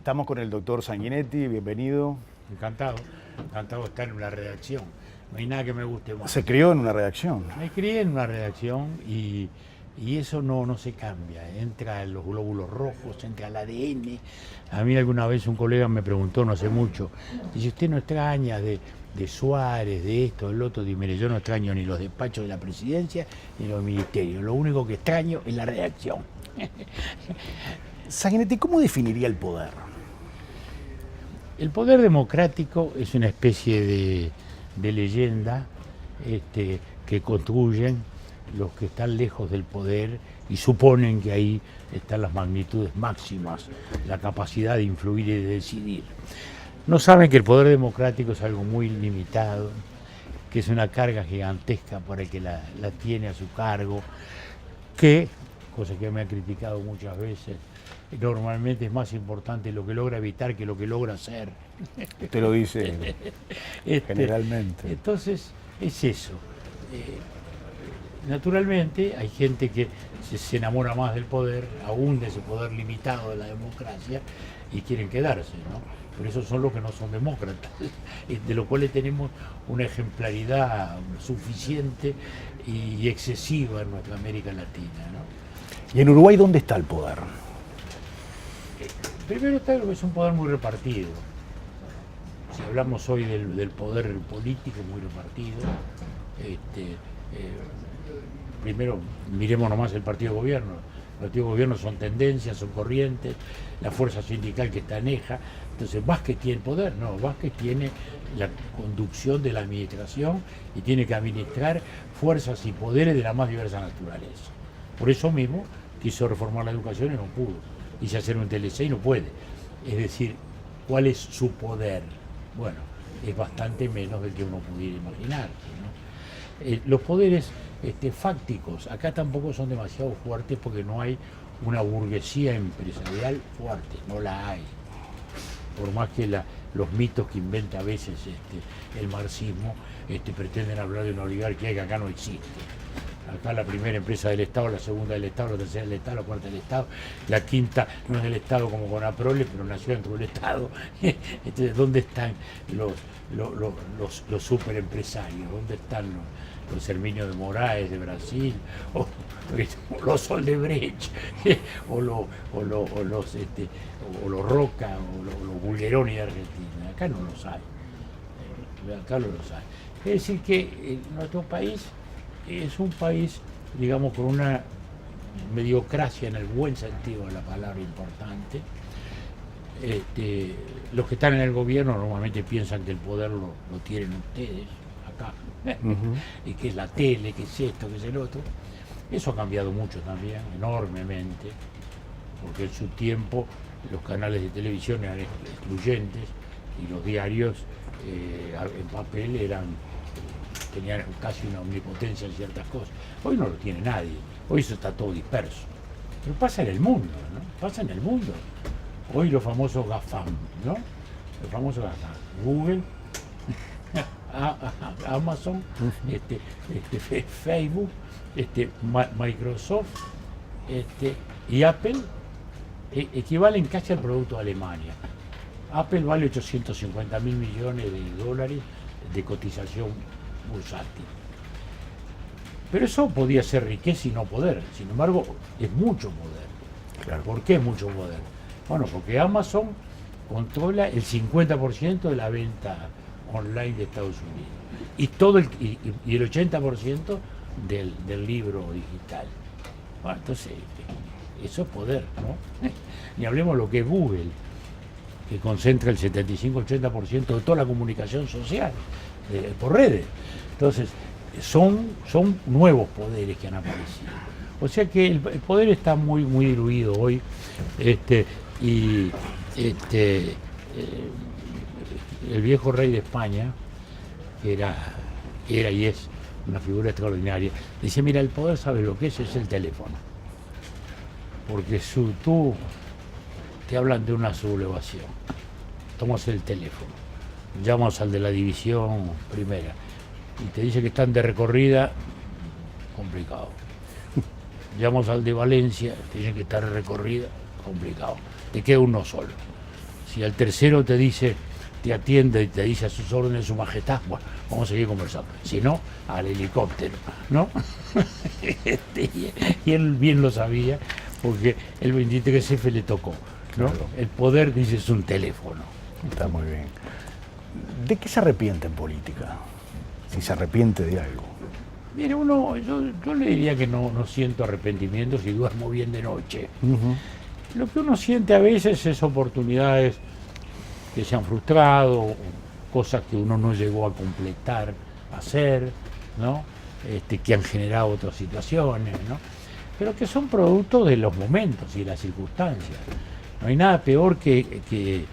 Estamos con el doctor Sanguinetti, bienvenido. Encantado de estar en una redacción. No hay nada que me guste más. Se crió en una redacción. Me crié en una redacción y eso no se cambia. Entra en los glóbulos rojos, entra al ADN. A mí alguna vez un colega me preguntó, no hace mucho, dice, ¿usted no extraña de Suárez, de esto, del otro? Y mire, yo no extraño ni los despachos de la presidencia ni los ministerios. Lo único que extraño es la redacción. Sanguinetti, ¿cómo definiría el poder? El poder democrático es una especie de leyenda que construyen los que están lejos del poder y suponen que ahí están las magnitudes máximas, la capacidad de influir y de decidir. No saben que el poder democrático es algo muy limitado, que es una carga gigantesca para el que la tiene a su cargo, que, cosa que me ha criticado muchas veces, normalmente es más importante lo que logra evitar que lo que logra hacer. Usted lo dice generalmente. Entonces, es eso. Naturalmente, hay gente que se enamora más del poder, aún de ese poder limitado de la democracia, y quieren quedarse, ¿no? Pero esos son los que no son demócratas, de los cuales tenemos una ejemplaridad suficiente y excesiva en nuestra América Latina, ¿no? ¿Y en Uruguay dónde está el poder? Primero está lo que es un poder muy repartido. Si hablamos hoy del poder político muy repartido, primero miremos nomás el partido de gobierno. Los partidos de gobierno son tendencias, son corrientes, la fuerza sindical que está aneja. Entonces Vázquez tiene poder, no, Vázquez tiene la conducción de la administración y tiene que administrar fuerzas y poderes de la más diversa naturaleza. Por eso mismo quiso reformar la educación y no pudo. Quise hacer un TLC y no puede. Es decir, ¿cuál es su poder? Bueno, es bastante menos del que uno pudiera imaginar, ¿no? Los poderes fácticos acá tampoco son demasiado fuertes porque no hay una burguesía empresarial fuerte, no la hay. Por más que los mitos que inventa a veces el marxismo pretenden hablar de una oligarquía que acá no existe. Acá la primera empresa del Estado, la segunda del Estado, la tercera del Estado, la cuarta del Estado, la quinta no es del Estado como Conaprole, pero nació dentro del Estado. Entonces, ¿dónde están los superempresarios? ¿Dónde están los Herminio de Moraes de Brasil? O los Odebrecht, o los Roca, o los Bulgeroni de Argentina. Acá no los hay. Acá no los hay. Es decir que nuestro país es un país, digamos, con una mediocracia en el buen sentido de la palabra importante. Los que están en el gobierno normalmente piensan que el poder lo tienen ustedes, acá, y que es la tele, que es esto, que es el otro. Eso ha cambiado mucho también, enormemente, porque en su tiempo los canales de televisión eran excluyentes y los diarios en papel tenían casi una omnipotencia en ciertas cosas. Hoy no lo tiene nadie, hoy eso está todo disperso. Pero pasa en el mundo, ¿no? Pasa en el mundo. Hoy los famosos GAFAM, ¿no? Los famosos GAFAM. Google, Amazon, Facebook, Microsoft y Apple equivalen casi al producto de Alemania. Apple vale 850.000 millones de dólares de cotización bursátil. Pero eso podía ser riqueza y no poder. Sin embargo, es mucho poder. Claro. ¿Por qué es mucho poder? Bueno, porque Amazon controla el 50% de la venta online de Estados Unidos y el 80% del libro digital. Bueno, entonces, eso es poder, ¿no? Ni hablemos lo que es Google, que concentra el 75-80% de toda la comunicación social por redes. Entonces, son nuevos poderes que han aparecido. O sea que el poder está muy diluido hoy, el viejo rey de España, que era y es una figura extraordinaria, dice, mira, el poder, ¿sabe lo que es? Es el teléfono. Porque tú te hablan de una sublevación, tomas el teléfono, llamas al de la división primera y te dice que están de recorrida, complicado. Llamas al de Valencia, te dicen que está de recorrida, complicado. Te queda uno solo. Si al tercero te dice, te atiende y te dice a sus órdenes su majestad, bueno, vamos a seguir conversando. Si no, al helicóptero, ¿no? Y él bien lo sabía, porque el 23F le tocó, ¿no? Claro. El poder, dice, es un teléfono. Está muy bien. ¿De qué se arrepiente en política? Si se arrepiente de algo. Mire, yo le diría que no siento arrepentimientos y duermo bien de noche. Lo que uno siente a veces es oportunidades que se han frustrado, cosas que uno no llegó a completar, a hacer, ¿no? Que han generado otras situaciones, ¿no? Pero que son producto de los momentos y las circunstancias. No hay nada peor que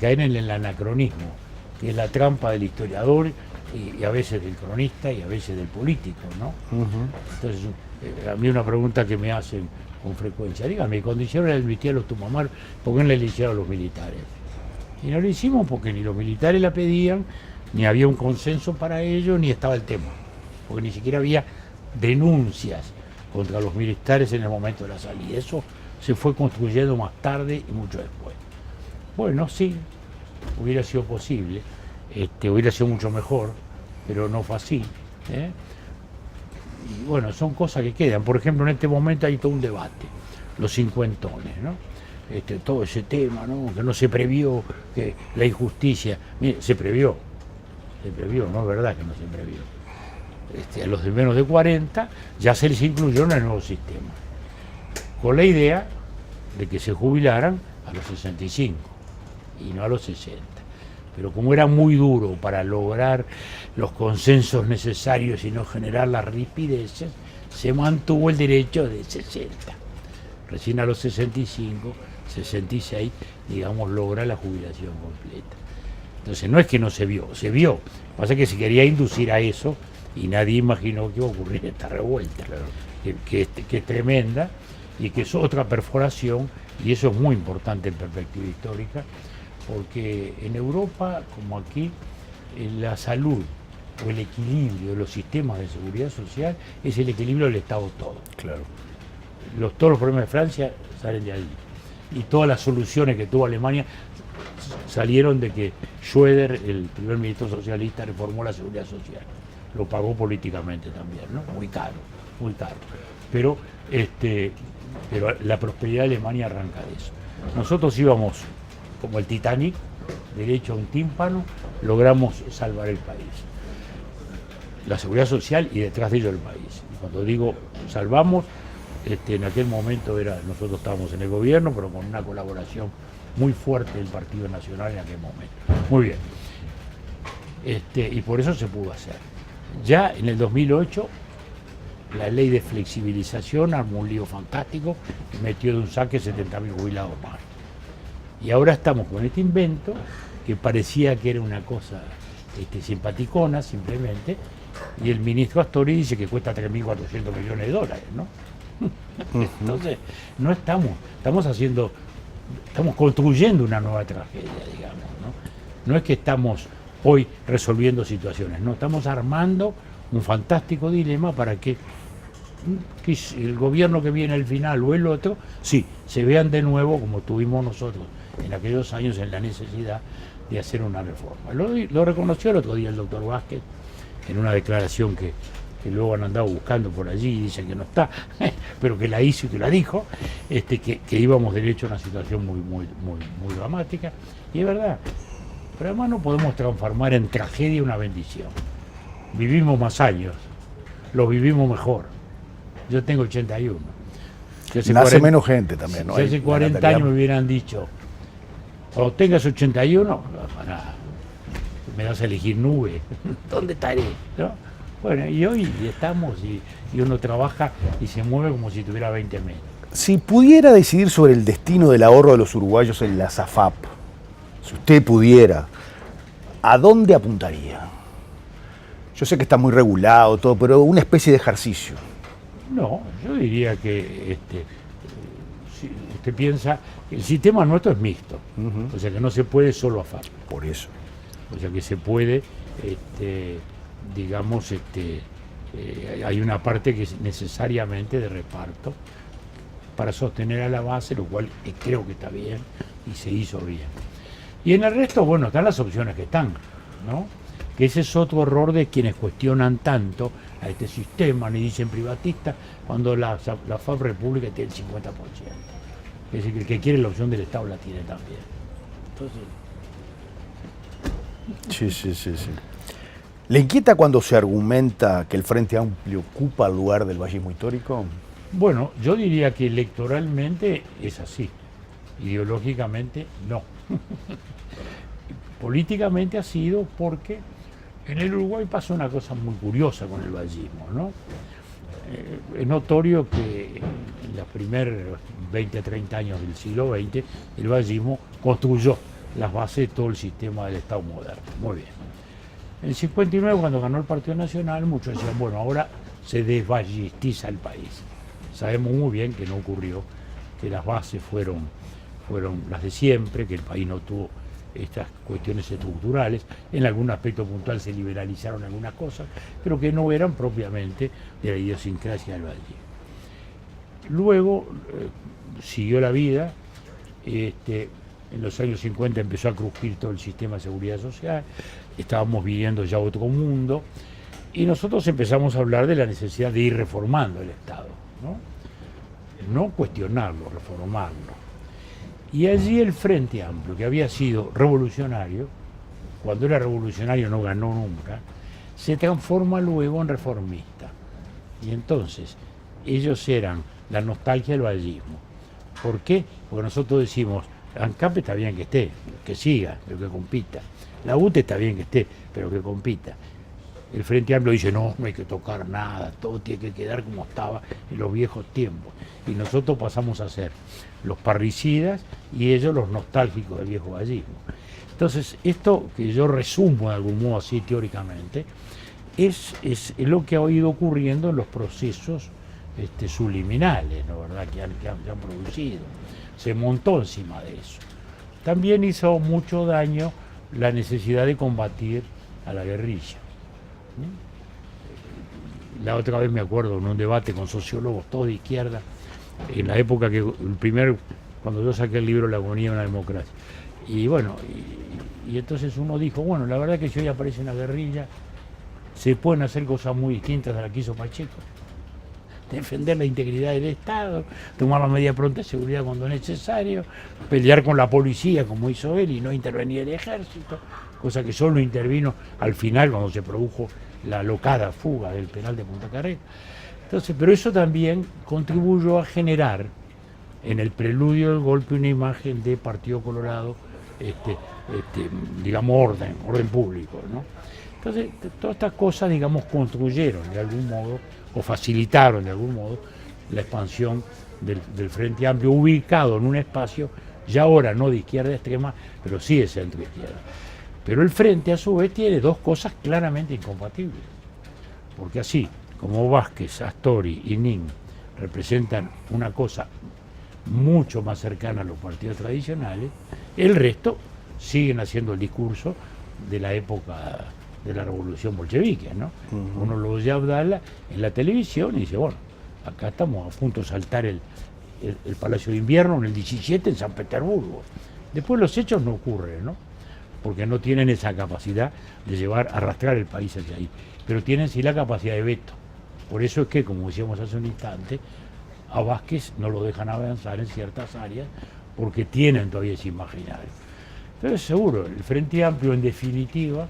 caer en el anacronismo, que es la trampa del historiador y a veces del cronista y a veces del político, ¿no? Entonces, a mí una pregunta que me hacen con frecuencia, dígame, cuando hicieron el Amnistía a los Tupamar, ¿por qué no le hicieron a los militares? Y no lo hicimos porque ni los militares la pedían, ni había un consenso para ello, ni estaba el tema, porque ni siquiera había denuncias contra los militares en el momento de la salida. Eso se fue construyendo más tarde y mucho después. Bueno, sí, hubiera sido posible, hubiera sido mucho mejor, pero no fue así, ¿eh? Y bueno, son cosas que quedan. Por ejemplo, en este momento hay todo un debate, los cincuentones, ¿no? Todo ese tema, ¿no? Que no se previó, que la injusticia. Mire, se previó, no es verdad que no se previó. A los de menos de 40 ya se les incluyó en el nuevo sistema, con la idea de que se jubilaran a los 65 y no a los 60. Pero como era muy duro para lograr los consensos necesarios y no generar las rispideces, se mantuvo el derecho de 60. Recién a los 65, 66, digamos, logra la jubilación completa. Entonces no es que no se vio, se vio. Pasa que se quería inducir a eso y nadie imaginó que iba a ocurrir esta revuelta, claro, que es tremenda y que es otra perforación, y eso es muy importante en perspectiva histórica, porque en Europa, como aquí, la salud o el equilibrio de los sistemas de seguridad social es el equilibrio del Estado todo. Claro. Todos los problemas de Francia salen de ahí. Y todas las soluciones que tuvo Alemania salieron de que Schröder, el primer ministro socialista, reformó la seguridad social. Lo pagó políticamente también, ¿no? Muy caro, muy caro. Pero la prosperidad de Alemania arranca de eso. Nosotros íbamos como el Titanic, derecho a un tímpano, logramos salvar el país. La seguridad social y detrás de ello el país. Y cuando digo salvamos, en aquel momento nosotros estábamos en el gobierno, pero con una colaboración muy fuerte del Partido Nacional en aquel momento. Muy bien. Y por eso se pudo hacer. Ya en el 2008, la ley de flexibilización armó un lío fantástico y metió de un saque 70.000 jubilados más. Y ahora estamos con este invento que parecía que era una cosa simpaticona simplemente, y el ministro Astori dice que cuesta 3.400 millones de dólares, ¿no? Entonces, no estamos construyendo una nueva tragedia, digamos, ¿no? No es que estamos hoy resolviendo situaciones, no, estamos armando un fantástico dilema para que el gobierno que viene al final o el otro, sí, se vean de nuevo como tuvimos nosotros en aquellos años en la necesidad de hacer una reforma. Lo reconoció el otro día el doctor Vázquez en una declaración que luego han andado buscando por allí y dicen que no está, pero que la hizo y que la dijo, que íbamos derecho a una situación muy dramática, y es verdad. Pero además no podemos transformar en tragedia una bendición. Vivimos más años, lo vivimos mejor. Yo tengo 81. Nace menos gente también, ¿no? Si hace 40 años me hubieran dicho, cuando tengas 81, me das a elegir nube, ¿dónde estaré? ¿No? Bueno, y hoy estamos y uno trabaja y se mueve como si tuviera 20 metros. Si pudiera decidir sobre el destino del ahorro de los uruguayos en la SAFAP, si usted pudiera, ¿a dónde apuntaría? Yo sé que está muy regulado todo, pero una especie de ejercicio. No, yo diría que si usted piensa, el sistema nuestro es mixto, o sea que no se puede solo AFAP. Por eso. O sea que se puede, digamos, hay una parte que es necesariamente de reparto para sostener a la base, lo cual creo que está bien y se hizo bien. Y en el resto, bueno, están las opciones que están, ¿no? Que ese es otro error de quienes cuestionan tanto a este sistema, ni dicen privatista, cuando la FAB República tiene el 50%. Es decir, que el que quiere la opción del Estado la tiene también. Entonces, Sí. ¿Le inquieta cuando se argumenta que el Frente Amplio ocupa el lugar del vallismo histórico? bueno, yo diría que electoralmente es así, ideológicamente no. Políticamente ha sido porque en el Uruguay pasó una cosa muy curiosa con el vallismo, ¿no? Es notorio que en los primeros 20 a 30 años del siglo XX el vallismo construyó las bases de todo el sistema del Estado moderno. Muy bien. En el 59, cuando ganó el Partido Nacional, muchos decían, bueno, ahora se desballistiza el país. Sabemos muy bien que no ocurrió, que las bases fueron las de siempre, que el país no tuvo estas cuestiones estructurales, en algún aspecto puntual se liberalizaron algunas cosas, pero que no eran propiamente de la idiosincrasia del vallismo. Luego siguió la vida, en los años 50 empezó a crujir todo el sistema de seguridad social, estábamos viviendo ya otro mundo, y nosotros empezamos a hablar de la necesidad de ir reformando el Estado, no cuestionarlo, reformarlo. Y allí el Frente Amplio, que había sido revolucionario, cuando era revolucionario no ganó nunca, se transforma luego en reformista. Y entonces, ellos eran la nostalgia del vallismo. ¿Por qué? Porque nosotros decimos, ANCAP está bien que esté, que siga, pero que compita. La UTE está bien que esté, pero que compita. El Frente Amplio dice, no hay que tocar nada, todo tiene que quedar como estaba en los viejos tiempos. Y nosotros pasamos a ser los parricidas y ellos los nostálgicos del viejo vallismo. Entonces, esto que yo resumo de algún modo así teóricamente, es lo que ha ido ocurriendo en los procesos subliminales, ¿no? ¿Verdad? Que han producido. Se montó encima de eso. También hizo mucho daño la necesidad de combatir a la guerrilla. La otra vez me acuerdo en un debate con sociólogos todos de izquierda, en la época que cuando yo saqué el libro La agonía de una democracia. Y bueno, y entonces uno dijo, bueno, la verdad que si hoy aparece una guerrilla, se pueden hacer cosas muy distintas a las que hizo Pacheco. Defender la integridad del Estado, tomar las medidas prontas de seguridad cuando es necesario, pelear con la policía como hizo él y no intervenir el ejército, cosa que solo intervino al final cuando se produjo la locada fuga del penal de Punta Carretas. Entonces, pero eso también contribuyó a generar en el preludio del golpe una imagen de Partido Colorado, digamos, orden público, ¿no? Entonces, todas estas cosas, digamos, construyeron de algún modo, o facilitaron de algún modo, la expansión del Frente Amplio, ubicado en un espacio, ya ahora no de izquierda extrema, pero sí de centro izquierda. Pero el Frente, a su vez, tiene dos cosas claramente incompatibles. Porque así como Vázquez, Astori y Nin representan una cosa mucho más cercana a los partidos tradicionales, el resto siguen haciendo el discurso de la época de la revolución bolchevique, ¿no? Uno lo oye Abdala en la televisión y dice, bueno, acá estamos a punto de saltar el Palacio de Invierno en el 17 en San Petersburgo. Después los hechos no ocurren, ¿no? Porque no tienen esa capacidad de arrastrar el país hacia ahí, pero tienen sí la capacidad de veto. Por eso es que, como decíamos hace un instante, a Vázquez no lo dejan avanzar en ciertas áreas porque tienen todavía ese imaginario. Entonces, seguro, el Frente Amplio, en definitiva,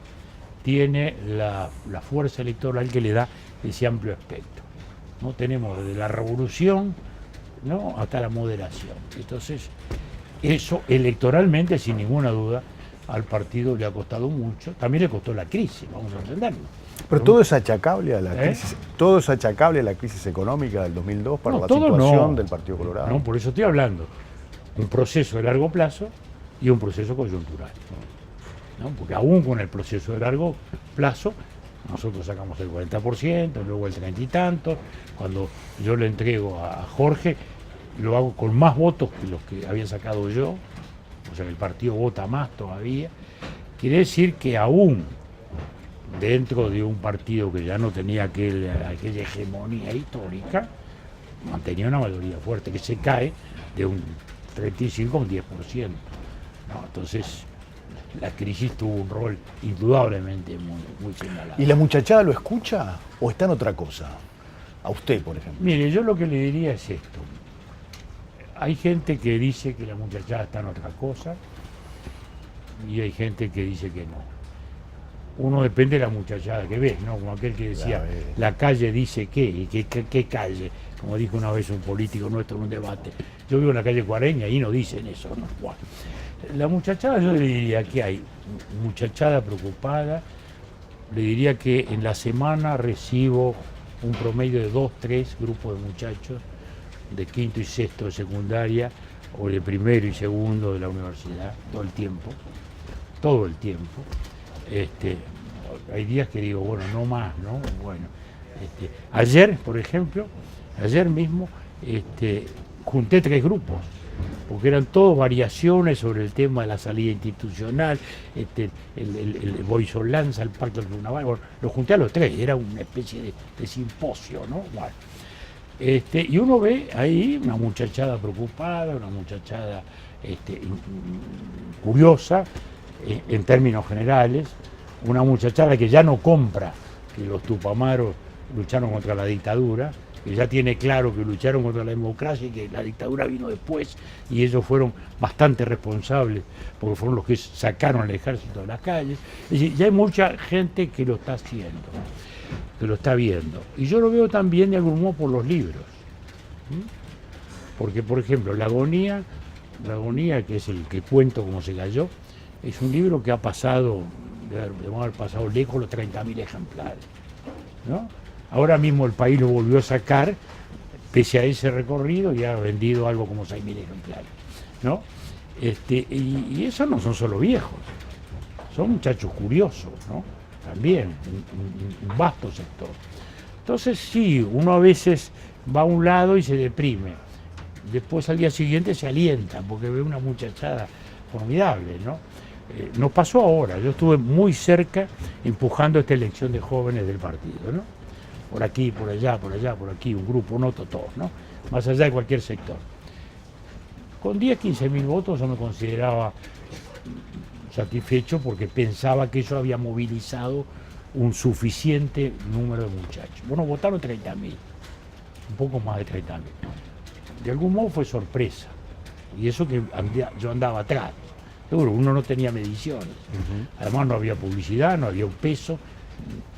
tiene la fuerza electoral que le da ese amplio espectro, ¿no? Tenemos desde la revolución, ¿no?, hasta la moderación. Entonces, eso electoralmente, sin ninguna duda, al partido le ha costado mucho. También le costó la crisis, vamos a entenderlo. Pero todo es achacable a la crisis, todo es achacable a la crisis económica del 2002 para la situación del Partido Colorado. No, por eso estoy hablando. Un proceso de largo plazo y un proceso coyuntural, ¿no? Porque aún con el proceso de largo plazo, nosotros sacamos el 40%, luego el 30 y tanto. Cuando yo le entrego a Jorge, lo hago con más votos que los que había sacado yo, o sea que el partido vota más todavía. Quiere decir que aún dentro de un partido que ya no tenía aquella hegemonía histórica, mantenía una mayoría fuerte, que se cae de un 35 a un 10%. ¿No? Entonces, la crisis tuvo un rol indudablemente muy señalado. ¿Y la muchachada lo escucha o está en otra cosa? A usted, por ejemplo. Mire, yo lo que le diría es esto. Hay gente que dice que la muchachada está en otra cosa y hay gente que dice que no. Uno depende de la muchachada que ves, ¿no? Como aquel que decía, la calle dice qué, y qué calle, como dijo una vez un político nuestro en un debate. Yo vivo en la calle Cuareña y no dicen eso, ¿no? Bueno, la muchachada, yo le diría que hay muchachada preocupada, le diría que en la semana recibo un promedio de 2, 3 grupos de muchachos de quinto y sexto de secundaria o de primero y segundo de la universidad, todo el tiempo. Hay días que digo, bueno, no más, ¿no? Bueno, ayer, por ejemplo, ayer mismo, junté 3 grupos, porque eran todos variaciones sobre el tema de la salida institucional, el Boisolanza, el Pacto del Carnaval, bueno, los junté a los 3, era una especie de simposio, ¿no? Bueno, y uno ve ahí una muchachada preocupada, una muchachada curiosa, en términos generales, una muchachada que ya no compra que los tupamaros lucharon contra la dictadura, que ya tiene claro que lucharon contra la democracia y que la dictadura vino después y ellos fueron bastante responsables porque fueron los que sacaron al ejército de las calles. Es decir, ya hay mucha gente que lo está haciendo, que lo está viendo. Y yo lo veo también de algún modo por los libros. Porque, por ejemplo, La agonía, que es el que cuento cómo se cayó, es un libro que ha pasado, debemos haber pasado lejos los 30.000 ejemplares, ¿no? Ahora mismo El País lo volvió a sacar, pese a ese recorrido, y ha vendido algo como 6.000 ejemplares, ¿no? Y esos no son solo viejos, son muchachos curiosos, ¿no? También, un vasto sector. Entonces sí, uno a veces va a un lado y se deprime, después al día siguiente se alienta, porque ve una muchachada formidable, ¿no? Nos pasó ahora, yo estuve muy cerca empujando esta elección de jóvenes del partido, ¿no? Por aquí, por allá, por allá, por aquí, un grupo, un otro, todos, ¿no? Más allá de cualquier sector. Con 10, 15.000 votos yo me consideraba satisfecho porque pensaba que eso había movilizado un suficiente número de muchachos. Bueno, votaron 30.000, un poco más de 30.000. De algún modo fue sorpresa, y eso que yo andaba atrás. Seguro, uno no tenía mediciones. Además no había publicidad, no había un peso,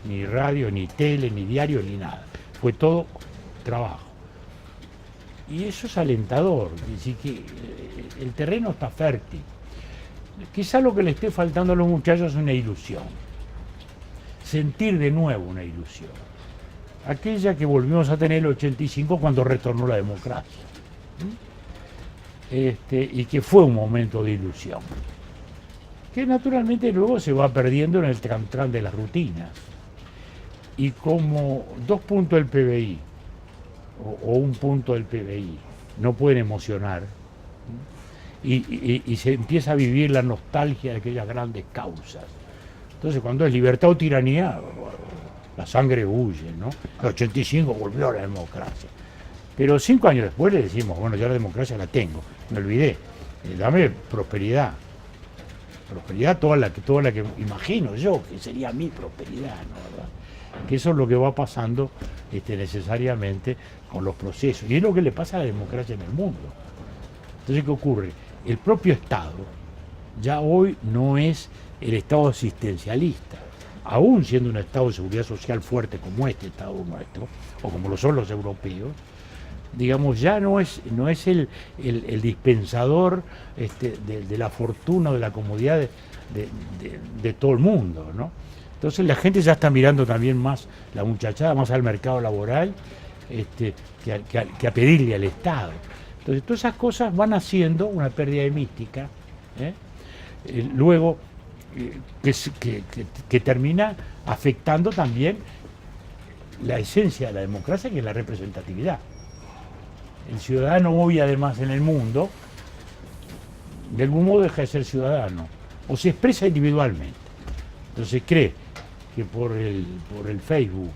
ni radio, ni tele, ni diario, ni nada. Fue todo trabajo. Y eso es alentador, es decir, que el terreno está fértil. Quizá lo que le esté faltando a los muchachos es una ilusión. Sentir de nuevo una ilusión. Aquella que volvimos a tener en el 85 cuando retornó la democracia. Y que fue un momento de ilusión, que naturalmente luego se va perdiendo en el tram de las rutinas. Y como 2 puntos del PBI o 1 punto del PBI no pueden emocionar, y se empieza a vivir la nostalgia de aquellas grandes causas. Entonces cuando es libertad o tiranía, la sangre huye, ¿no? El 85 volvió a la democracia. Pero 5 años después le decimos, bueno, ya la democracia la tengo, me olvidé, dame prosperidad. Prosperidad toda la que imagino yo, que sería mi prosperidad, ¿no? ¿Verdad? Que eso es lo que va pasando necesariamente con los procesos. Y es lo que le pasa a la democracia en el mundo. Entonces, ¿qué ocurre? El propio Estado ya hoy no es el Estado asistencialista, aún siendo un Estado de seguridad social fuerte como este Estado nuestro, o como lo son los europeos. Digamos, ya no es el dispensador de la fortuna o de la comodidad de todo el mundo, ¿no? Entonces la gente ya está mirando también más la muchachada, más al mercado laboral, que a pedirle al Estado. Entonces todas esas cosas van haciendo una pérdida de mística, luego que termina afectando también la esencia de la democracia, que es la representatividad. El ciudadano hoy, además, en el mundo, de algún modo deja de ser ciudadano, o se expresa individualmente. Entonces cree que por el Facebook,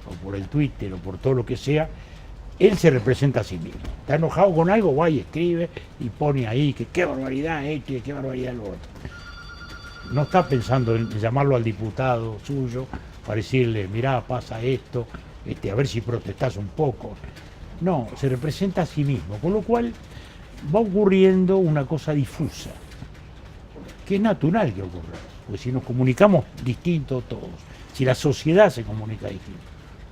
o por el Twitter, o por todo lo que sea, él se representa a sí mismo. Está enojado con algo, va y escribe y pone ahí que qué barbaridad esto y qué barbaridad lo otro. No está pensando en llamarlo al diputado suyo para decirle, mirá, pasa esto, a ver si protestás un poco. No, se representa a sí mismo, con lo cual va ocurriendo una cosa difusa, que es natural que ocurra, porque si nos comunicamos distinto todos, si la sociedad se comunica distinto,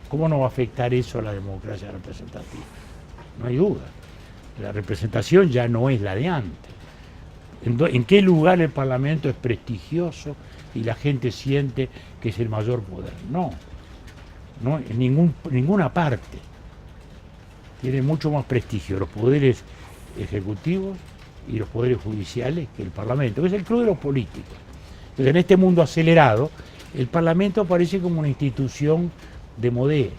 ¿cómo no va a afectar eso a la democracia representativa? No hay duda. La representación ya no es la de antes. ¿En qué lugar el Parlamento es prestigioso y la gente siente que es el mayor poder? No, no en ninguna parte. Tiene mucho más prestigio los poderes ejecutivos y los poderes judiciales que el Parlamento, que es el club de los políticos. Entonces, en este mundo acelerado, el Parlamento aparece como una institución de modé,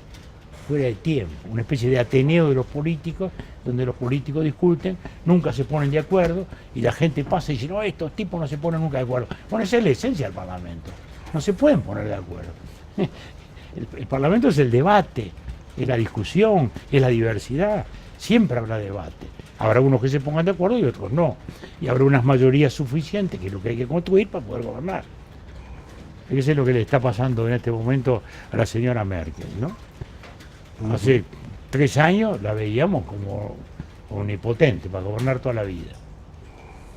fuera de tiempo, una especie de ateneo de los políticos, donde los políticos discuten, nunca se ponen de acuerdo, y la gente pasa y dice, no, estos tipos no se ponen nunca de acuerdo. Bueno, esa es la esencia del Parlamento, no se pueden poner de acuerdo. El Parlamento es el debate, es la discusión, es la diversidad, siempre habrá debate. Habrá unos que se pongan de acuerdo y otros no, y habrá unas mayorías suficientes, que es lo que hay que construir para poder gobernar. Fíjese lo que le está pasando en este momento a la señora Merkel, ¿no? Hace 3 años la veíamos como omnipotente para gobernar toda la vida.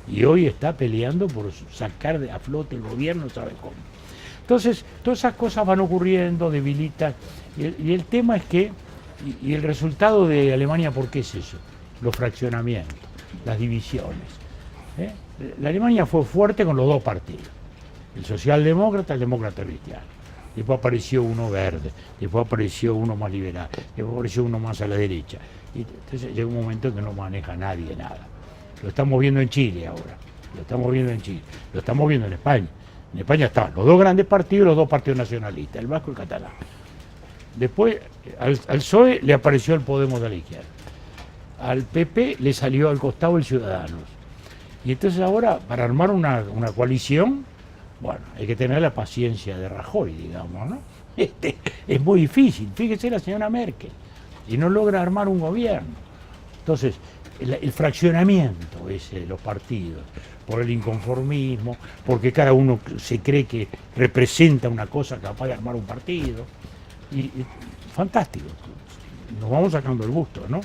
Y hoy está peleando por sacar a flote el gobierno, ¿sabe cómo? Entonces, todas esas cosas van ocurriendo, debilitan. Y el tema es que, y el resultado de Alemania, ¿por qué es eso? Los fraccionamientos, las divisiones. La Alemania fue fuerte con los dos partidos. El socialdemócrata, el demócrata cristiano. Después apareció uno verde, después apareció uno más liberal, después apareció uno más a la derecha. Y entonces llega un momento en que no maneja nadie nada. Lo estamos viendo en Chile ahora, lo estamos viendo en Chile, lo estamos viendo en España. En España estaban los dos grandes partidos y los dos partidos nacionalistas, el vasco y el catalán. Después al PSOE le apareció el Podemos de la izquierda. Al PP le salió al costado el Ciudadanos. Y entonces ahora, para armar una coalición, bueno, hay que tener la paciencia de Rajoy, digamos, ¿no? Es muy difícil, fíjese la señora Merkel, y no logra armar un gobierno. Entonces, el fraccionamiento ese de los partidos, por el inconformismo, porque cada uno se cree que representa una cosa capaz de armar un partido, y fantástico, nos vamos sacando el gusto, ¿no?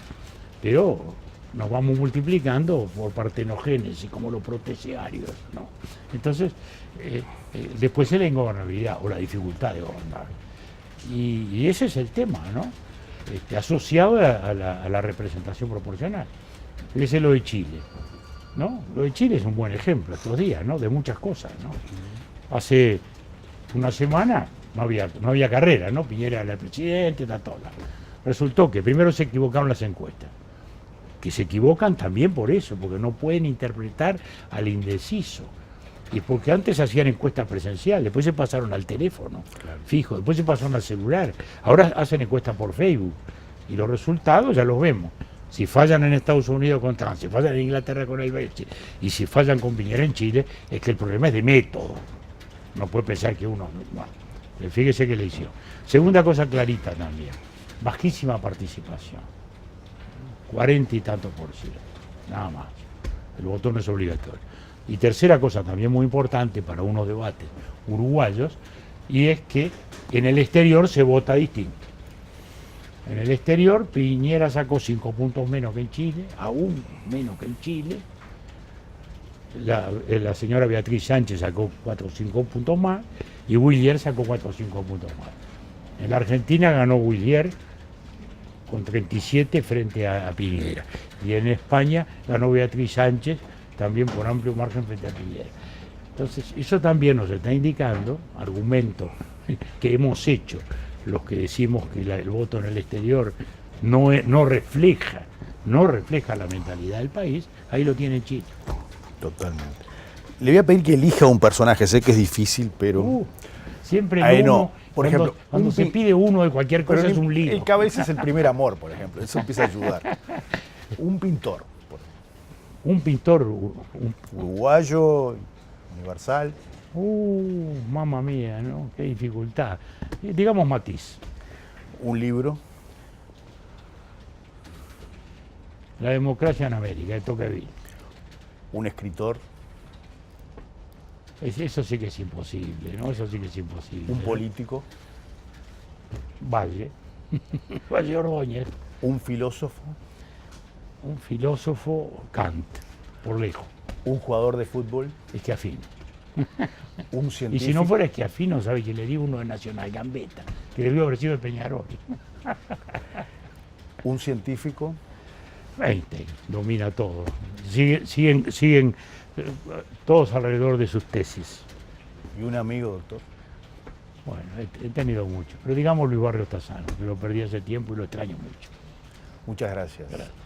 Pero nos vamos multiplicando por partenogénesis, como los protesiarios, ¿no? Entonces, después es la ingobernabilidad o la dificultad de gobernar. Y ese es el tema, ¿no? Asociado a la representación proporcional. Ese es lo de Chile, ¿no? Lo de Chile es un buen ejemplo estos días, ¿no? De muchas cosas, ¿no? Hace una semana no había carrera, ¿no? Piñera era el presidente, toda. Resultó que primero se equivocaron las encuestas. Que se equivocan también por eso, porque no pueden interpretar al indeciso. Y porque antes hacían encuestas presenciales, después se pasaron al teléfono, claro, fijo, después se pasaron al celular. Ahora hacen encuestas por Facebook. Y los resultados ya los vemos. Si fallan en Estados Unidos con Trump, si fallan en Inglaterra con el Brexit, y si fallan con Piñera en Chile, es que el problema es de método. No puede pensar que uno... Bueno, fíjese que le hicieron. Segunda cosa clarita también, bajísima participación. 40 y tantos %, nada más. El voto no es obligatorio. Y tercera cosa también muy importante para unos debates uruguayos, y es que en el exterior se vota distinto. En el exterior Piñera sacó 5 puntos menos que en Chile, aún menos que en Chile. La señora Beatriz Sánchez sacó 4 o 5 puntos más, y Willier sacó 4 o 5 puntos más. En la Argentina ganó Willier con 37 frente a Piñera. Y en España ganó Beatriz Sánchez, también por amplio margen frente a Piñera. Entonces, eso también nos está indicando, argumentos que hemos hecho, los que decimos que el voto en el exterior no refleja la mentalidad del país, ahí lo tiene Chile. Totalmente. Le voy a pedir que elija un personaje, sé que es difícil, pero... Siempre no. Por ejemplo, cuando se pide uno de cualquier cosa es un lío. El cabeza es el primer amor, por ejemplo, eso empieza a ayudar. Un pintor. Un pintor uruguayo, universal. Mamma mía, ¿no? Qué dificultad. Digamos Matisse. Un libro. La democracia en América, de Tocqueville. Un escritor, Eso sí que es imposible, ¿no? Eso sí que es imposible. un ¿no? político, Valle. Valle Ordóñez. un filósofo, Un filósofo, Kant, por lejos. un jugador de fútbol, Schiaffino. un Y científico. si no fuera Schiaffino, ¿sabe que le digo uno de Nacional, Gambetta, que debió haber sido de Peñarol? Un científico, Einstein domina todo. Siguen todos alrededor de sus tesis. y un amigo, doctor. Bueno, he tenido mucho. Pero digamos Luis Barrios Tassano, que lo perdí hace tiempo y lo extraño mucho. Muchas gracias. Gracias.